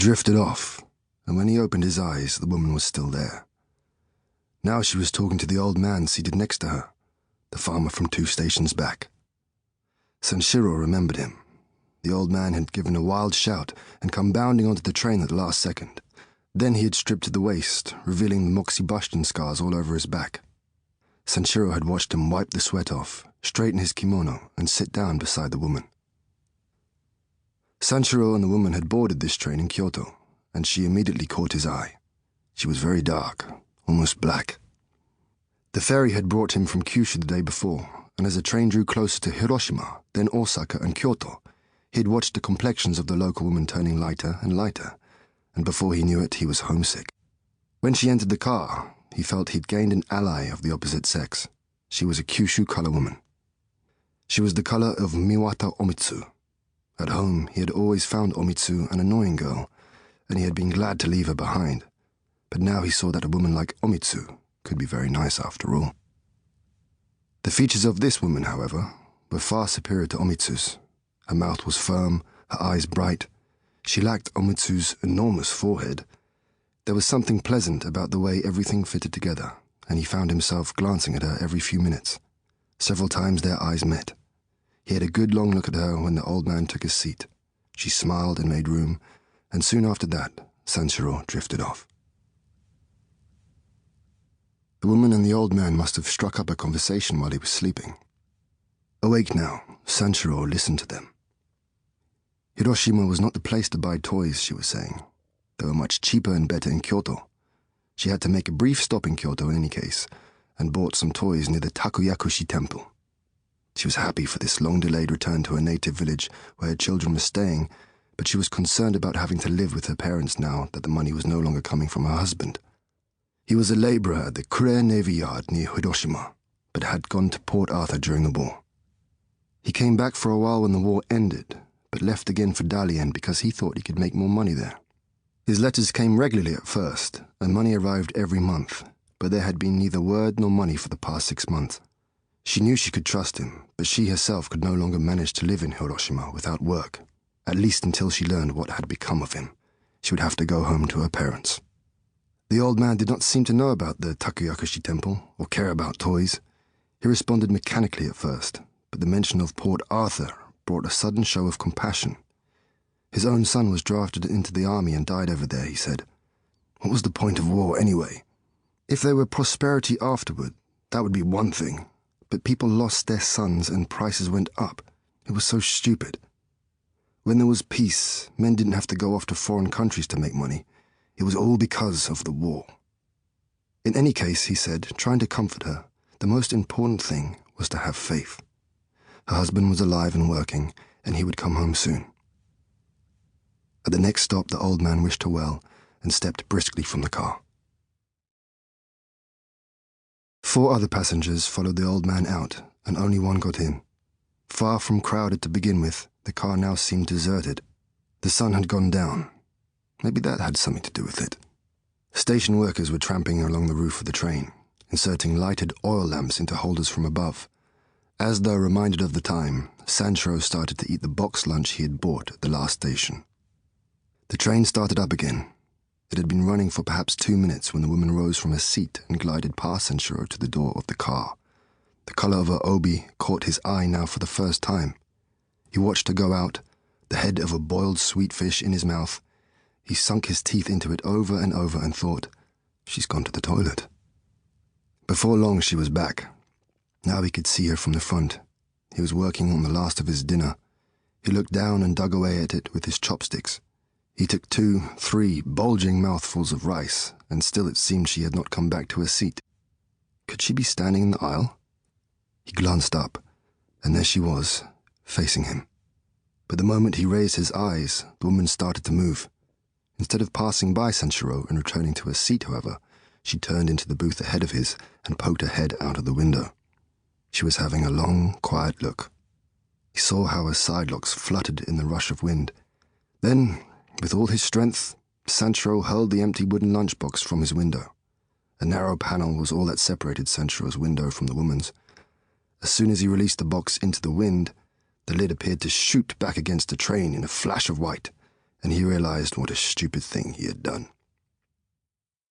drifted off, and when he opened his eyes, the woman was still there. Now she was talking to the old man seated next to her, the farmer from 2 stations back. Sanshiro remembered him. The old man had given a wild shout and come bounding onto the train at the last second. Then he had stripped to the waist, revealing the moxibustion scars all over his back. Sanshiro had watched him wipe the sweat off, straighten his kimono, and sit down beside the woman. Sanshiro and the woman had boarded this train in Kyoto, and she immediately caught his eye. She was very dark, almost black. The ferry had brought him from Kyushu the day before, and as the train drew closer to Hiroshima, then Osaka and Kyoto, he had watched the complexions of the local woman turning lighter and lighter, and before he knew it, he was homesick. When she entered the car, he felt he'd gained an ally of the opposite sex. She was a Kyushu color woman. She was the color of Miwata Omitsu. At home, he had always found Omitsu an annoying girl, and he had been glad to leave her behind. But now he saw that a woman like Omitsu could be very nice after all. The features of this woman, however, were far superior to Omitsu's. Her mouth was firm, her eyes bright. She lacked Omitsu's enormous forehead. There was something pleasant about the way everything fitted together, and he found himself glancing at her every few minutes. Several times their eyes met. He had a good long look at her when the old man took his seat. She smiled and made room, and soon after that, Sanshiro drifted off. The woman and the old man must have struck up a conversation while he was sleeping. Awake now, Sanshiro listened to them. Hiroshima was not the place to buy toys, she was saying. They were much cheaper and better in Kyoto. She had to make a brief stop in Kyoto in any case, and bought some toys near the Takuyakushi temple. She was happy for this long-delayed return to her native village where her children were staying, but she was concerned about having to live with her parents now that the money was no longer coming from her husband. He was a labourer at the Kure Navy Yard near Hiroshima, but had gone to Port Arthur during the war. He came back for a while when the war ended, but left again for Dalian because he thought he could make more money there. His letters came regularly at first, and money arrived every month, but there had been neither word nor money for the past 6 months. She knew she could trust him, but she herself could no longer manage to live in Hiroshima without work, at least until she learned what had become of him. She would have to go home to her parents. The old man did not seem to know about the Takuyakushi temple or care about toys. He responded mechanically at first, but the mention of Port Arthur brought a sudden show of compassion. His own son was drafted into the army and died over there, he said. What was the point of war anyway? If there were prosperity afterward, that would be one thing. But people lost their sons and prices went up. It was so stupid. When there was peace, men didn't have to go off to foreign countries to make money. It was all because of the war. In any case, he said, trying to comfort her, the most important thing was to have faith. Her husband was alive and working, and he would come home soon. At the next stop, the old man wished her well and stepped briskly from the car. 4 other passengers followed the old man out, and only one got in. Far from crowded to begin with, the car now seemed deserted. The sun had gone down. Maybe that had something to do with it. Station workers were tramping along the roof of the train, inserting lighted oil lamps into holders from above. As though reminded of the time, Sanshiro started to eat the box lunch he had bought at the last station. The train started up again. It had been running for perhaps 2 minutes when the woman rose from her seat and glided past Sanshiro to the door of the car. The color of her obi caught his eye now for the first time. He watched her go out, the head of a boiled sweet fish in his mouth. He sunk his teeth into it over and over and thought, she's gone to the toilet. Before long she was back. Now he could see her from the front. He was working on the last of his dinner. He looked down and dug away at it with his chopsticks. He took 2, 3 bulging mouthfuls of rice, and still it seemed she had not come back to her seat. Could she be standing in the aisle? He glanced up, and there she was, facing him. But the moment he raised his eyes, the woman started to move. Instead of passing by Sanshiro and returning to her seat, however, she turned into the booth ahead of his and poked her head out of the window. She was having a long, quiet look. He saw how her side locks fluttered in the rush of wind. Then, with all his strength, Sanshiro hurled the empty wooden lunchbox from his window. A narrow panel was all that separated Sanshiro's window from the woman's. As soon as he released the box into the wind, the lid appeared to shoot back against the train in a flash of white, and he realized what a stupid thing he had done.